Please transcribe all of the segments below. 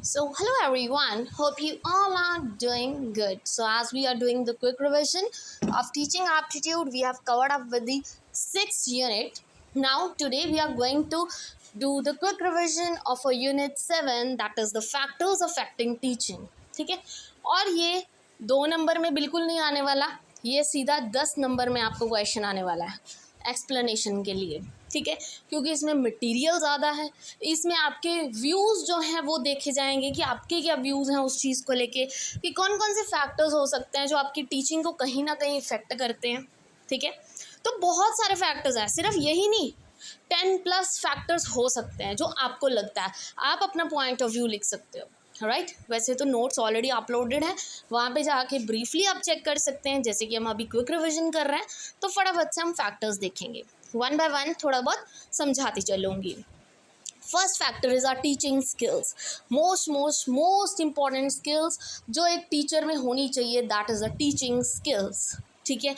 So, hello everyone. Hope you all are doing good. So, as we are doing the quick revision of teaching aptitude, we have covered up with the 6th unit. Now, today we are going to do the quick revision of a unit 7, that is the factors affecting teaching. ठीक है, और ये 2 number में बिल्कुल नहीं आने वाला, ये सीधा 10 नंबर में आपको क्वेश्चन आने वाला है एक्सप्लेनेशन के लिए. ठीक है, क्योंकि इसमें मटेरियल ज़्यादा है, इसमें आपके व्यूज़ जो हैं वो देखे जाएंगे कि आपके क्या व्यूज़ हैं उस चीज़ को लेके, कि कौन कौन से फैक्टर्स हो सकते हैं जो आपकी टीचिंग को कहीं ना कहीं इफ़ेक्ट करते हैं. ठीक है, तो बहुत सारे फैक्टर्स हैं, सिर्फ यही नहीं, 10+ फैक्टर्स हो सकते हैं जो आपको लगता है. आप अपना पॉइंट ऑफ व्यू लिख सकते हो. राइट वैसे तो नोट्स ऑलरेडी अपलोडेड हैं, वहाँ पे जाके ब्रीफली आप चेक कर सकते हैं. जैसे कि हम अभी क्विक रिविजन कर रहे हैं तो फटाफट से हम फैक्टर्स देखेंगे, वन बाय वन थोड़ा बहुत समझाती चलूँगी. First factor is our teaching skills. Most important skills जो एक टीचर में होनी चाहिए, that is a teaching skills. ठीक है,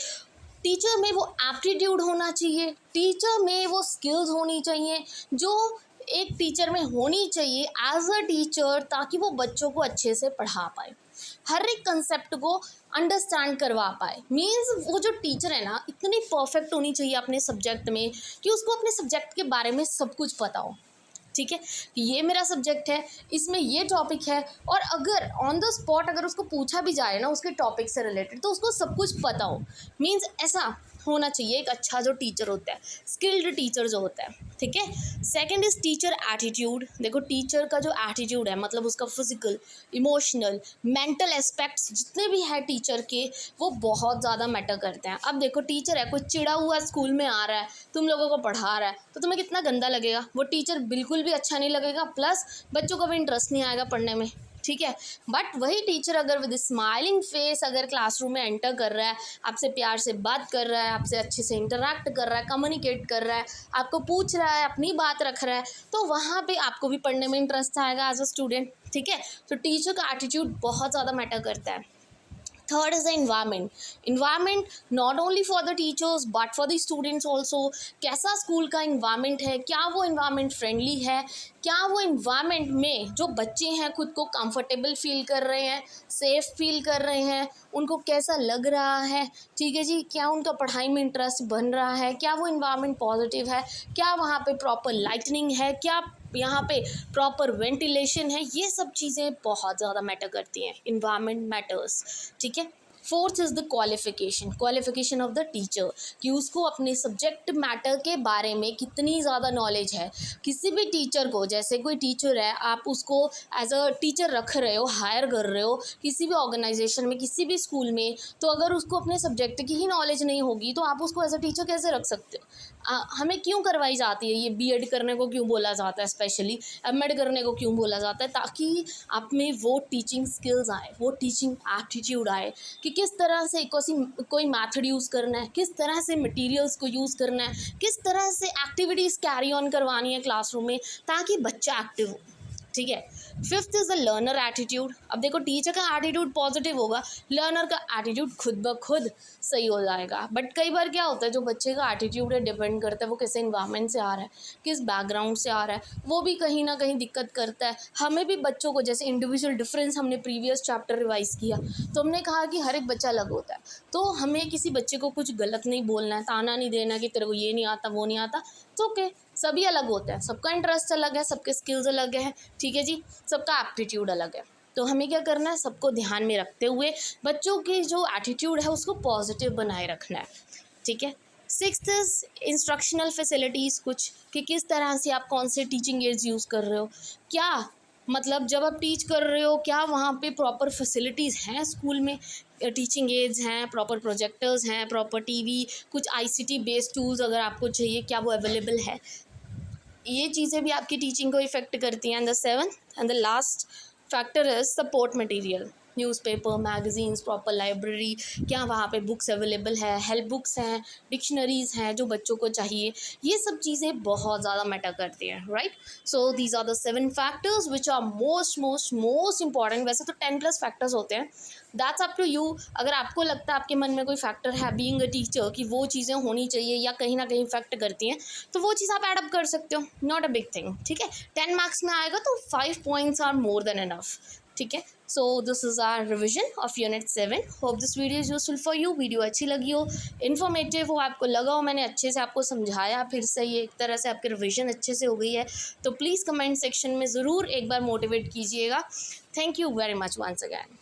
टीचर में वो एप्टीट्यूड होना चाहिए, टीचर में वो स्किल्स होनी चाहिए जो एक टीचर में होनी चाहिए एज अ टीचर, ताकि वो बच्चों को अच्छे से पढ़ा पाए, हर एक कंसेप्ट को अंडरस्टैंड करवा पाए. मीन्स वो जो टीचर है ना, इतनी परफेक्ट होनी चाहिए अपने सब्जेक्ट में कि उसको अपने सब्जेक्ट के बारे में सब कुछ पता हो. ठीक है, ये मेरा सब्जेक्ट है, इसमें ये टॉपिक है, और अगर ऑन द स्पॉट अगर उसको पूछा भी जाए ना उसके टॉपिक से रिलेटेड, तो उसको सब कुछ पता हो. मीन्स ऐसा होना चाहिए एक अच्छा जो टीचर होता है, स्किल्ड टीचर जो होता है. ठीक है, सेकंड इज़ टीचर एटीट्यूड. देखो टीचर का जो एटीट्यूड है, मतलब उसका फिजिकल, इमोशनल, मेंटल एस्पेक्ट्स जितने भी हैं टीचर के, वो बहुत ज़्यादा मैटर करते हैं. अब देखो टीचर है, कोई चिड़ा हुआ स्कूल में आ रहा है, तुम लोगों को पढ़ा रहा है, तो तुम्हें कितना गंदा लगेगा. वो टीचर बिल्कुल भी अच्छा नहीं लगेगा, प्लस बच्चों को भी इंटरेस्ट नहीं आएगा पढ़ने में. ठीक है, बट वही टीचर अगर विद स्माइलिंग फेस अगर क्लासरूम में एंटर कर रहा है, आपसे प्यार से बात कर रहा है, आपसे अच्छे से इंटरेक्ट कर रहा है, कम्युनिकेट कर रहा है, आपको पूछ रहा है, अपनी बात रख रहा है, तो वहाँ पे आपको भी पढ़ने में इंटरेस्ट आएगा एज अ स्टूडेंट. ठीक है, तो टीचर का एटीट्यूड बहुत ज़्यादा मैटर करता है. Third is the environment. Environment not only for the teachers but for the students also. कैसा स्कूल का environment है, क्या वो environment friendly है, क्या वो environment में जो बच्चे हैं खुद को comfortable फील कर रहे हैं, सेफ फील कर रहे हैं, उनको कैसा लग रहा है. ठीक है जी, क्या उनका पढ़ाई में इंटरेस्ट बन रहा है, क्या वो environment पॉजिटिव है, क्या वहाँ पे प्रॉपर लाइटनिंग है, क्या यहाँ पे प्रॉपर वेंटिलेशन है. ये सब चीज़ें बहुत ज़्यादा मैटर करती हैं, इन्वायरमेंट मैटर्स. ठीक है, fourth is the qualification of the teacher, कि उसको अपने सब्जेक्ट मैटर के बारे में कितनी ज़्यादा नॉलेज है. किसी भी टीचर को, जैसे कोई टीचर है, आप उसको एज अ टीचर रख रहे हो, हायर कर रहे हो किसी भी ऑर्गेनाइजेशन में, किसी भी स्कूल में, तो अगर उसको अपने सब्जेक्ट की ही नॉलेज नहीं होगी तो आप उसको एज अ टीचर कैसे रख सकते हो. हमें क्यों करवाई जाती है ये, बीएड करने को क्यों बोला जाता है, स्पेशली एमएड करने को क्यों बोला जाता है, ताकि आप में वो टीचिंग स्किल्स आए, वो टीचिंग एप्टीट्यूड आए, कि किस तरह से कोई मैथड यूज़ करना है, किस तरह से मटेरियल्स को यूज़ करना है, किस तरह से एक्टिविटीज़ कैरी ऑन करवानी है क्लासरूम में, ताकि बच्चा एक्टिव हो. ठीक है, fifth is the learner attitude. अब देखो टीचर का एटीट्यूड पॉजिटिव होगा, लर्नर का एटीट्यूड खुद ब खुद सही हो जाएगा. बट कई बार क्या होता है, जो बच्चे का एटीट्यूड है डिपेंड करता है वो किस इन्वायरमेंट से आ रहा है, किस बैकग्राउंड से आ रहा है, वो भी कहीं ना कहीं दिक्कत करता है. हमें भी बच्चों को, जैसे इंडिविजुअल डिफरेंस हमने प्रीवियस चैप्टर रिवाइज किया, तो हमने कहा कि हर एक बच्चा अलग होता है, तो हमें किसी बच्चे को कुछ गलत नहीं बोलना है, ताना नहीं देना कि तेरे को ये नहीं आता वो नहीं आता. तो ओके, सभी अलग होते हैं, सबका इंटरेस्ट अलग है, सबके स्किल्स अलग हैं. ठीक है जी, सबका एप्टीट्यूड अलग है. तो हमें क्या करना है, सबको ध्यान में रखते हुए बच्चों की जो एटीट्यूड है उसको पॉजिटिव बनाए रखना है. ठीक है, सिक्स्थ इज इंस्ट्रक्शनल फैसिलिटीज़, कुछ कि किस तरह से आप कौन से टीचिंग एड्स यूज़ कर रहे हो, क्या मतलब जब आप टीच कर रहे हो क्या वहाँ पे प्रॉपर फैसिलिटीज़ हैं स्कूल में, टीचिंग एड्स हैं, प्रॉपर प्रोजेक्टर्स हैं, प्रॉपर टीवी, कुछ आईसीटी बेस्ड टूल्स अगर आपको चाहिए क्या वो अवेलेबल है. ये चीज़ें भी आपकी टीचिंग को इफ़ेक्ट करती हैं. And the seventh and the last factor is support material. Newspaper, magazines, proper library, क्या वहाँ पे बुक्स अवेलेबल है, हेल्प बुक्स हैं, डिक्शनरीज़ हैं जो बच्चों को चाहिए, ये सब चीज़ें बहुत ज़्यादा मैटर करती हैं, right. So these are the 7 factors which are most important. वैसे तो 10+ फैक्टर्स होते हैं, दैट्स अप टू यू। अगर आपको लगता है आपके मन में कोई फैक्टर है बीइंग अ टीचर कि वो चीज़ें होनी चाहिए या कहीं ना कहीं इफेक्ट करती हैं, तो वो चीज़ आप एडअप कर सकते हो, नॉट अ बिग थिंग, ठीक है। 10 मार्क्स में आएगा तो 5 points are more than enough, ठीक है। So this is our revision of unit 7। Hope this video is useful for you. Video अच्छी लगी हो, इन्फॉर्मेटिव हो, आपको लगा हो मैंने अच्छे से आपको समझाया, फिर से ये एक तरह से आपकी रिविजन अच्छे से हो गई है, तो प्लीज़ कमेंट सेक्शन में ज़रूर एक बार मोटिवेट कीजिएगा। Thank you very much once again.